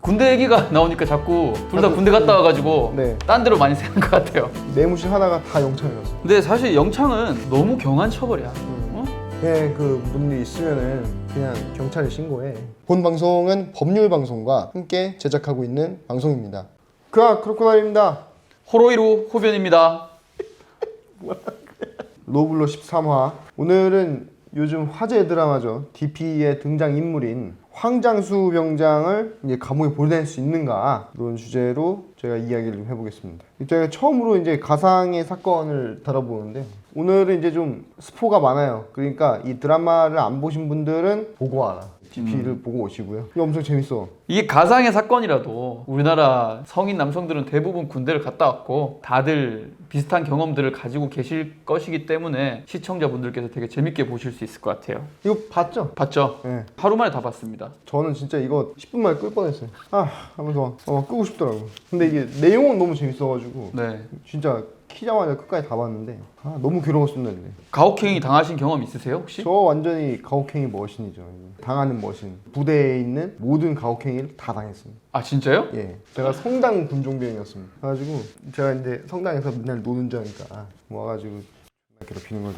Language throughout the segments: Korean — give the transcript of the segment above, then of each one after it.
군대 얘기가 나오니까 자꾸 둘 다 군대 갔다 와가지고 네. 딴 데로 많이 새는 것 같아요. 내무실 하다가 다 영창에 갔어. 근데 사실 영창은 너무 경한 처벌이야. 네, 그 분이 있으면은 그냥 경찰에 신고해. 본 방송은 법률 방송과 함께 제작하고 있는 방송입니다. 크로코다일입니다. 호로이루 호변입니다. 로블로 13화. 오늘은 요즘 화제 드라마죠. DP의 등장 인물인 황장수 병장을 이제 감옥에 보낼 수 있는가 이런 주제로 제가 이야기를 좀 해보겠습니다. 제가 처음으로 이제 가상의 사건을 다뤄보는데 오늘은 이제 좀 스포가 많아요. 그러니까 이 드라마를 안 보신 분들은 보고 와라. DP를 보고 오시고요. 이거 엄청 재밌어. 이게 가상의 사건이라도 우리나라 성인 남성들은 대부분 군대를 갔다 왔고 다들 비슷한 경험들을 가지고 계실 것이기 때문에 시청자분들께서 되게 재밌게 보실 수 있을 것 같아요. 이거 봤죠? 봤죠? 네. 하루 만에 다 봤습니다. 저는 진짜 이거 10분 만에 끌 뻔했어요. 하면서 끄고 싶더라고요. 근데 이게 내용은 너무 재밌어가지고 네. 진짜 키자마자 끝까지 다 봤는데 너무 괴로웠습니다. 근데. 가혹행위 당하신 경험 있으세요 혹시? 저 완전히 가혹행위 머신이죠. 당하는 머신. 부대에 있는 모든 가혹행위를 다 당했습니다. 아 진짜요? 예, 제가 성당 군종병이었습니다. 그래가지고 제가 이제 성당에서 맨날 노는 줄 아니까 와가지고 괴롭히는 거죠.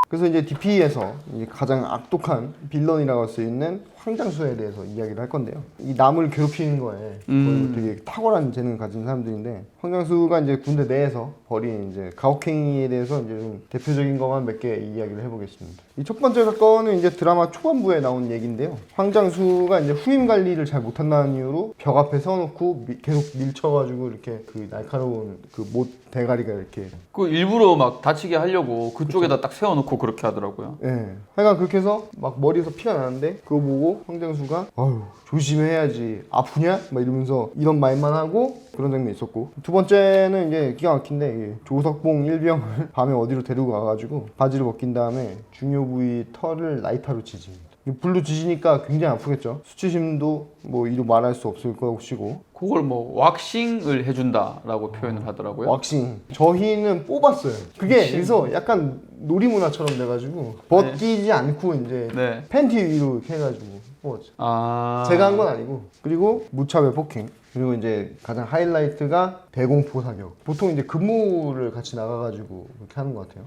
그래서 이제 DP에서 이제 가장 악독한 빌런이라고 할 수 있는 황장수에 대해서 이야기를 할 건데요. 이 남을 괴롭히는 거에 거의 되게 탁월한 재능을 가진 사람들인데 황장수가 이제 군대 내에서 벌인 이제 가혹행위에 대해서 이제 좀 대표적인 것만 몇 개 이야기를 해보겠습니다. 이 첫 번째 사건은 이제 드라마 초반부에 나온 얘기인데요. 황장수가 이제 후임 관리를 잘 못한다는 이유로 벽 앞에 세워놓고 계속 밀쳐가지고 이렇게 그 날카로운 그 못 대가리가 이렇게 그 일부러 막 다치게 하려고 그쪽에다 딱 세워놓고 그렇게 하더라고요. 예. 하여간 그렇게 해서 막 머리에서 피가 나는데 그거 보고 황장수가 아유 조심해야지 아프냐? 막 이러면서 이런 말만 하고 그런 장면이 있었고 두 번째는 이제 기가 막힌데 이게 조석봉 일병을 밤에 어디로 데리고 가가지고 바지를 벗긴 다음에 중요 부위 털을 라이터로 치지. 불로 지지니까 굉장히 아프겠죠. 수치심도 뭐 이루 말할 수 없을 것이고 그걸 뭐 왁싱을 해준다라고 표현을 하더라고요. 왁싱 저희는 뽑았어요. 그게 그래서 약간 놀이문화처럼 돼가지고 벗기지 않고 이제 네. 팬티 위로 이렇게 해가지고 뽑았죠. 아 제가 한 건 아니고. 그리고 무차별 폭행. 그리고 이제 가장 하이라이트가 대공포 사격. 보통 이제 근무를 같이 나가가지고 그렇게 하는 것 같아요.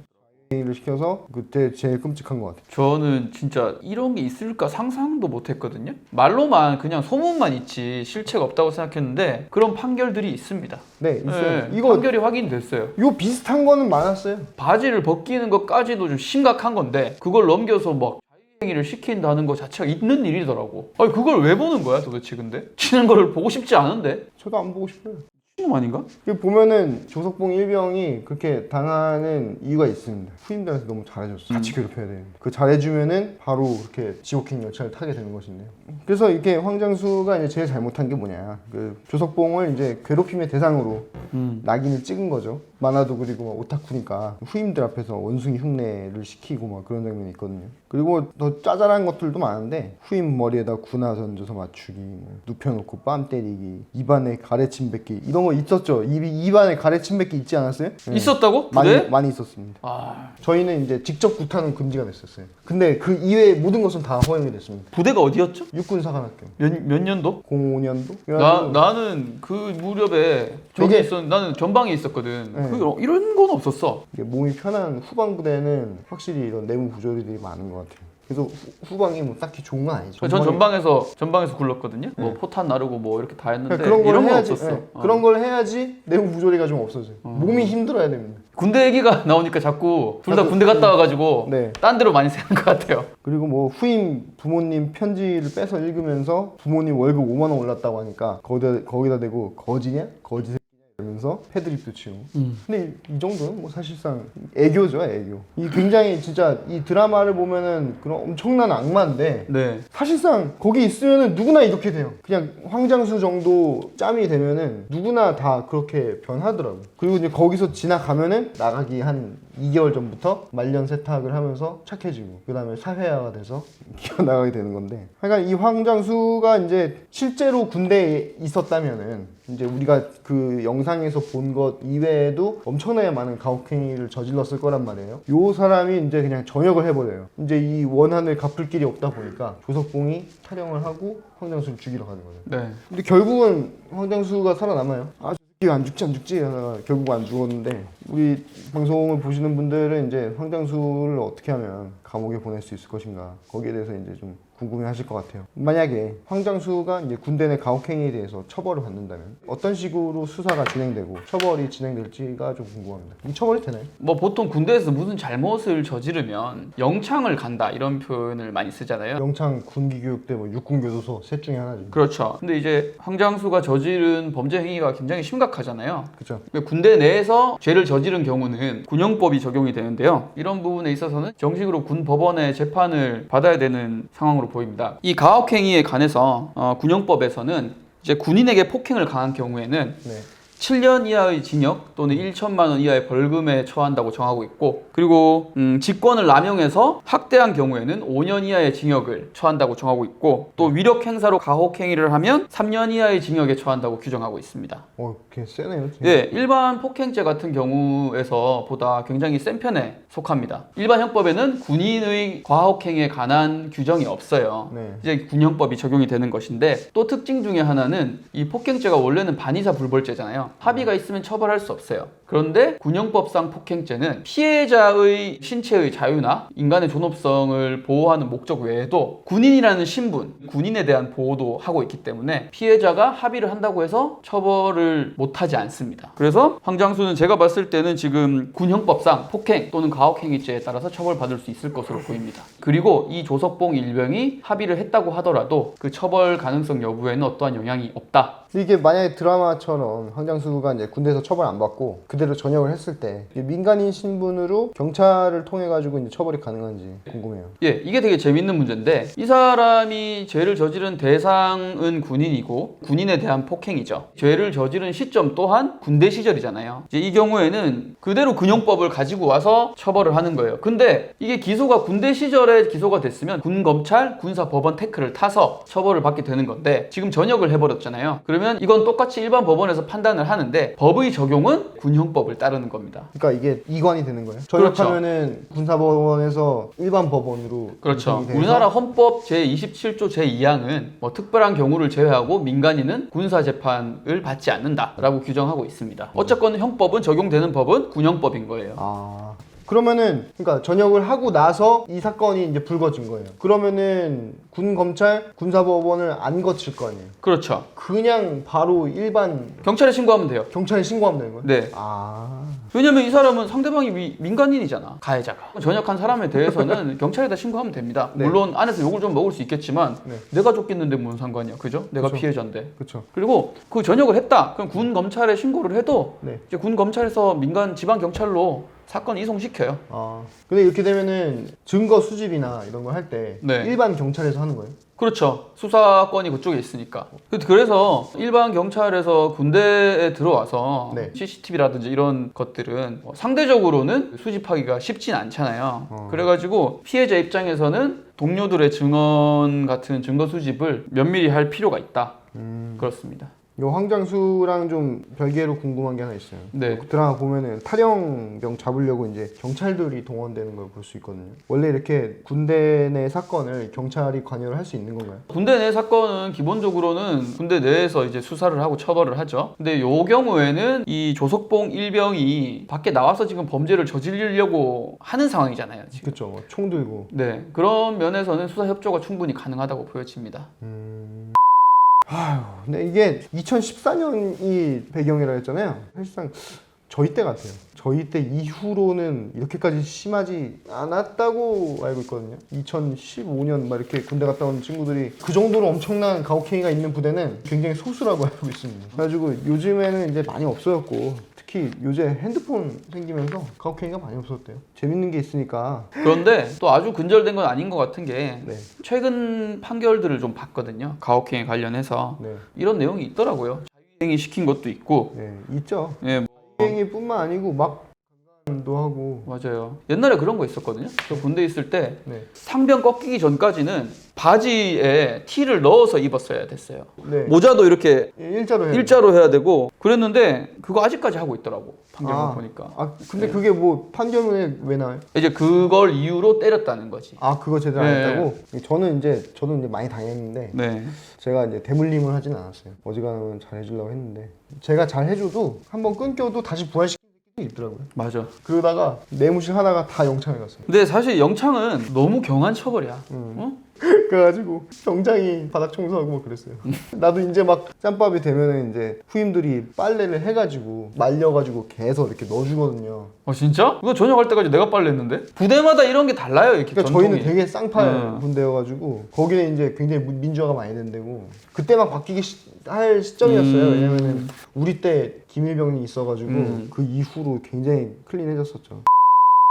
를 시켜서 그때 제일 끔찍한 것 같아요. 저는 진짜 이런 게 있을까 상상도 못 했거든요. 말로만 그냥 소문만 있지 실체가 없다고 생각했는데 그런 판결들이 있습니다. 네, 있어요. 네, 이거 판결이 확인됐어요. 요 비슷한 거는 많았어요. 바지를 벗기는 것까지도 좀 심각한 건데 그걸 넘겨서 막 자유행위를 시킨다는 것 자체가 있는 일이더라고. 아니 그걸 왜 보는 거야 도대체 근데? 치는 거를 보고 싶지 않은데? 저도 안 보고 싶어요. 미친놈 아닌가? 보면은 조석봉 일병이 그렇게 당하는 이유가 있습니다. 후임들한테 너무 잘해줬어. 같이 괴롭혀야 되는데 그 잘해주면은 바로 그렇게 지옥행 열차를 타게 되는 것인데요. 그래서 이렇게 황장수가 이제 제일 잘못한 게 뭐냐? 그 조석봉을 이제 괴롭힘의 대상으로 낙인을 찍은 거죠. 만화도 그리고 막 오타쿠니까 후임들 앞에서 원숭이 흉내를 시키고 막 그런 장면이 있거든요. 그리고 더 짜잘한 것들도 많은데 후임 머리에다 군화 던져서 맞추기, 뭐 눕혀놓고 뺨 때리기, 입안에 가래침 뱉기 이런 거 있었죠. 입안에 가래침 뱉기 있지 않았어요? 네. 있었다고? 부대? 많이 있었습니다. 아 저희는 이제 직접 구타는 금지가 됐었어요. 근데 그 이외의 모든 것은 다 허용이 됐습니다. 부대가 어디였죠? 육군사관학교 몇 년도? 05년도? 나는 그 무렵에 저기 되게- 있었 나는 전방에 있었거든. 네. 이런 건 없었어. 몸이 편한 후방부대는 확실히 이런 내무 부조리들이 많은 것 같아요. 그래서 후방이 뭐 딱히 좋은 건 아니죠. 전 전방에서 굴렀거든요. 뭐 포탄 나르고 뭐 이렇게 다 했는데 그러니까 그런 걸 이런 건 해야지. 없었어. 네. 그런 걸 해야지 내부 부조리가 좀 없어져요. 몸이 힘들어야 됩니다. 군대 얘기가 나오니까 자꾸 둘 다 군대 갔다 와가지고 네. 딴 데로 많이 새는 것 같아요. 그리고 뭐 후임 부모님 편지를 빼서 읽으면서 부모님 월급 5만 원 올랐다고 하니까 거기다 대고 거지냐? 거지 이러면서 패드립도 치고. 근데 이 정도는 뭐 사실상 애교죠, 애교. 이 굉장히 진짜 이 드라마를 보면은 그런 엄청난 악마인데 네. 사실상 거기 있으면은 누구나 이렇게 돼요. 그냥 황장수 정도 짬이 되면은 누구나 다 그렇게 변하더라고. 그리고 이제 거기서 지나가면은 나가기 한 2개월 전부터 말년 세탁을 하면서 착해지고 그 다음에 사회화가 돼서 기어나가게 되는 건데, 하여간 이 황장수가 이제 실제로 군대에 있었다면은 이제 우리가 그 영상에서 현장에서 본 것 이외에도 엄청나게 많은 가혹행위를 저질렀을 거란 말이에요. 요 사람이 이제 그냥 전역을 해버려요. 이제 이 원한을 갚을 길이 없다 보니까 조석봉이 촬영을 하고 황장수를 죽이러 가는 거죠. 네. 근데 결국은 황장수가 살아남아요. 아, 저 새끼가 안 죽지 하다가 결국 안 죽었는데, 우리 방송을 보시는 분들은 이제 황장수를 어떻게 하면 감옥에 보낼 수 있을 것인가, 거기에 대해서 이제 좀 궁금해하실 것 같아요. 만약에 황장수가 이제 군대 내 가혹행위에 대해서 처벌을 받는다면 어떤 식으로 수사가 진행되고 처벌이 진행될지가 좀 궁금합니다. 이 처벌이 되나요? 뭐 보통 군대에서 무슨 잘못을 저지르면 영창을 간다 이런 표현을 많이 쓰잖아요. 영창 군기교육대 뭐 육군교도소 셋 중에 하나죠. 그렇죠. 근데 이제 황장수가 저지른 범죄 행위가 굉장히 심각하잖아요. 그렇죠. 군대 내에서 죄를 저지른 경우는 군형법이 적용이 되는데요. 이런 부분에 있어서는 정식으로 군 법원의 재판을 받아야 되는 상황으로 보입니다. 이 가혹행위에 관해서 군형법에서는 이제 군인에게 폭행을 가한 경우에는 네. 7년 이하의 징역 또는 1천만 원 이하의 벌금에 처한다고 정하고 있고, 그리고 직권을 남용해서 학대한 경우에는 5년 이하의 징역을 처한다고 정하고 있고, 또 위력 행사로 가혹 행위를 하면 3년 이하의 징역에 처한다고 규정하고 있습니다. 꽤 세네요. 예, 일반 폭행죄 같은 경우에서 보다 굉장히 센 편에 속합니다. 일반 형법에는 군인의 과혹 행위에 관한 규정이 없어요. 네. 이제 군형법이 적용이 되는 것인데, 또 특징 중에 하나는 이 폭행죄가 원래는 반의사 불벌죄잖아요. 합의가 있으면 처벌할 수 없어요. 그런데 군형법상 폭행죄는 피해자의 신체의 자유나 인간의 존엄성을 보호하는 목적 외에도 군인이라는 신분, 군인에 대한 보호도 하고 있기 때문에 피해자가 합의를 한다고 해서 처벌을 못하지 않습니다. 그래서 황장수는 제가 봤을 때는 지금 군형법상 폭행 또는 가혹행위죄에 따라서 처벌받을 수 있을 것으로 보입니다. 그리고 이 조석봉 일병이 합의를 했다고 하더라도 그 처벌 가능성 여부에는 어떠한 영향이 없다. 이게 만약에 드라마처럼 황장수가 이제 군대에서 처벌 안 받고 그대로 전역을 했을 때 이게 민간인 신분으로 경찰을 통해 가지고 이제 처벌이 가능한지 궁금해요. 예, 이게 되게 재밌는 문제인데, 이 사람이 죄를 저지른 대상은 군인이고 군인에 대한 폭행이죠. 죄를 저지른 시점 또한 군대 시절이잖아요. 이제 이 경우에는 그대로 군형법을 가지고 와서 처벌을 하는 거예요. 근데 이게 기소가 군대 시절에 기소가 됐으면 군 검찰 군사 법원 태클을 타서 처벌을 받게 되는 건데, 지금 전역을 해버렸잖아요. 그러면 이건 똑같이 일반 법원에서 판단을 하는데 법의 적용은 군형법을 따르는 겁니다. 그러니까 이게 이관이 되는 거예요. 그렇죠. 전역하면은 군사법원에서 일반 법원으로 그렇죠. 이관이 돼서 우리나라 헌법 제27조 제2항은 뭐 특별한 경우를 제외하고 민간인은 군사재판을 받지 않는다라고 규정하고 있습니다. 어쨌건 형법은 적용되는 법은 군형법인 거예요. 그러면은 그러니까 전역을 하고 나서 이 사건이 이제 불거진 거예요. 그러면은 군 검찰 군사법원을 안 거칠 거 아니에요. 그렇죠. 그냥 바로 일반 경찰에 신고하면 돼요. 경찰에 신고하면 되는 거예요? 네. 왜냐면 이 사람은 상대방이 민간인이잖아, 가해자가. 전역한 사람에 대해서는 경찰에다 신고하면 됩니다. 네. 물론 안에서 욕을 좀 먹을 수 있겠지만 네. 내가 쫓겼는데 뭔 상관이야, 그죠? 내가 그쵸. 피해자인데. 그렇죠. 그리고 그 전역을 했다. 그럼 군 검찰에 신고를 해도 네. 이제 군 검찰에서 민간 지방 경찰로 사건 이송시켜요. 근데 이렇게 되면은 증거 수집이나 이런 거 할 때 네. 일반 경찰에서 하는 거예요? 그렇죠. 수사권이 그쪽에 있으니까. 그래서 일반 경찰에서 군대에 들어와서 네. CCTV라든지 이런 것들은 상대적으로는 수집하기가 쉽진 않잖아요. 그래가지고 피해자 입장에서는 동료들의 증언 같은 증거 수집을 면밀히 할 필요가 있다. 그렇습니다. 요 황장수랑 좀 별개로 궁금한 게 하나 있어요. 네. 그 드라마 보면은 탈영병 잡으려고 이제 경찰들이 동원되는 걸 볼 수 있거든요. 원래 이렇게 군대 내 사건을 경찰이 관여를 할 수 있는 건가요? 군대 내 사건은 기본적으로는 군대 내에서 이제 수사를 하고 처벌을 하죠. 근데 요 경우에는 이 조석봉 일병이 밖에 나와서 지금 범죄를 저지르려고 하는 상황이잖아요, 지금. 그렇죠. 총 들고. 네, 그런 면에서는 수사 협조가 충분히 가능하다고 보여집니다. 근데 이게 2014년이 배경이라 했잖아요. 사실상 저희 때 같아요. 저희 때 이후로는 이렇게까지 심하지 않았다고 알고 있거든요. 2015년 막 이렇게 군대 갔다 온 친구들이 그 정도로 엄청난 가혹행위가 있는 부대는 굉장히 소수라고 알고 있습니다. 그래가지고 요즘에는 이제 많이 없어졌고, 특히 요새 핸드폰 생기면서 가혹행위가 많이 없어졌대요. 재밌는 게 있으니까. 그런데 또 아주 근절된 건 아닌 것 같은 게, 네. 최근 판결들을 좀 봤거든요. 가혹행위 관련해서 네. 이런 내용이 있더라고요. 자유행위 시킨 것도 있고, 네, 있죠. 예, 행위뿐만 아니고 막 도 하고. 맞아요. 옛날에 그런 거 있었거든요. 저 군대 있을 때 네. 상병 꺾이기 전까지는 바지에 티를 넣어서 입었어야 됐어요. 네. 모자도 이렇게 일자로 해야 일자로 해야 되고 그랬는데 그거 아직까지 하고 있더라고. 판결문 보니까. 아 근데 네. 그게 뭐 판결문에 왜 나와요? 이제 그걸 이유로 때렸다는 거지. 아 그거 제대로 안 네. 했다고? 저는 이제 많이 당했는데 네. 제가 이제 대물림을 하진 않았어요. 어지간하면 잘 해주려고 했는데 제가 잘 해줘도 한번 끊겨도 다시 부활시키는 게 있더라고요. 맞아. 그러다가 내무실 하다가 다 영창에 갔어요. 근데 사실 영창은 너무 경한 처벌이야. 어? 그래가지고 병장이 바닥 청소하고 뭐 그랬어요. 나도 이제 막 짬밥이 되면은 이제 후임들이 빨래를 해가지고 말려가지고 개에서 이렇게 넣어주거든요. 진짜? 그거 전역할 때까지 내가 빨래했는데? 부대마다 이런 게 달라요. 이렇게 그러니까 전통이. 저희는 되게 쌍팔 군대여가지고 거기는 이제 굉장히 민주화가 많이 된 데고 그때 막 바뀌기 할 시점이었어요. 왜냐면은 우리 때 기밀병이 있어가지고 그 이후로 굉장히 클린해졌었죠.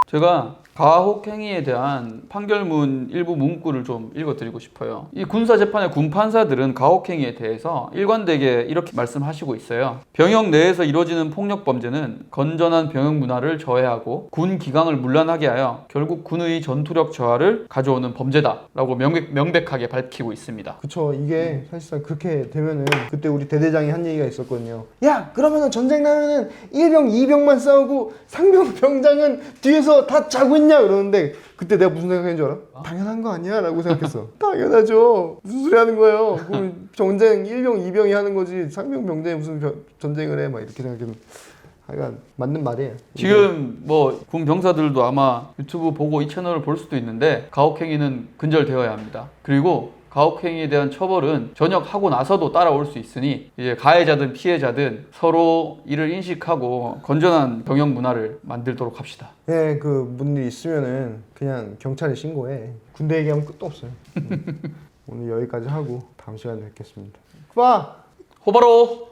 제가 가혹행위에 대한 판결문 일부 문구를 좀 읽어드리고 싶어요. 이 군사재판의 군판사들은 가혹행위에 대해서 일관되게 이렇게 말씀하시고 있어요. 병영 내에서 이루어지는 폭력범죄는 건전한 병영 문화를 저해하고 군 기강을 문란하게 하여 결국 군의 전투력 저하를 가져오는 범죄다라고 명백하게 밝히고 있습니다. 그쵸. 이게 사실상 그렇게 되면은 그때 우리 대대장이 한 얘기가 있었거든요. 야 그러면은 전쟁 나면은 1병 2병만 싸우고 상병 병장은 뒤에서 다 자고 있냐 그러는데 그때 내가 무슨 생각했는 줄 알아? 당연한 거 아니야? 라고 생각했어. 당연하죠. 무슨 소리 하는 거예요. 그럼 전쟁 1병 2병이 하는 거지 상병 병장이 무슨 전쟁을 해 막 이렇게 생각했는데 하여간 맞는 말이에요. 지금 뭐 군 병사들도 아마 유튜브 보고 이 채널을 볼 수도 있는데 가혹행위는 근절되어야 합니다. 그리고 가혹행위에 대한 처벌은 전역하고 나서도 따라올 수 있으니 이제 가해자든 피해자든 서로 이를 인식하고 건전한 병영 문화를 만들도록 합시다. 네, 그 무슨 일 있으면은 그냥 경찰에 신고해. 군대 얘기하면 끝도 없어요. 오늘 여기까지 하고 다음 시간에 뵙겠습니다. 봐. 호바로!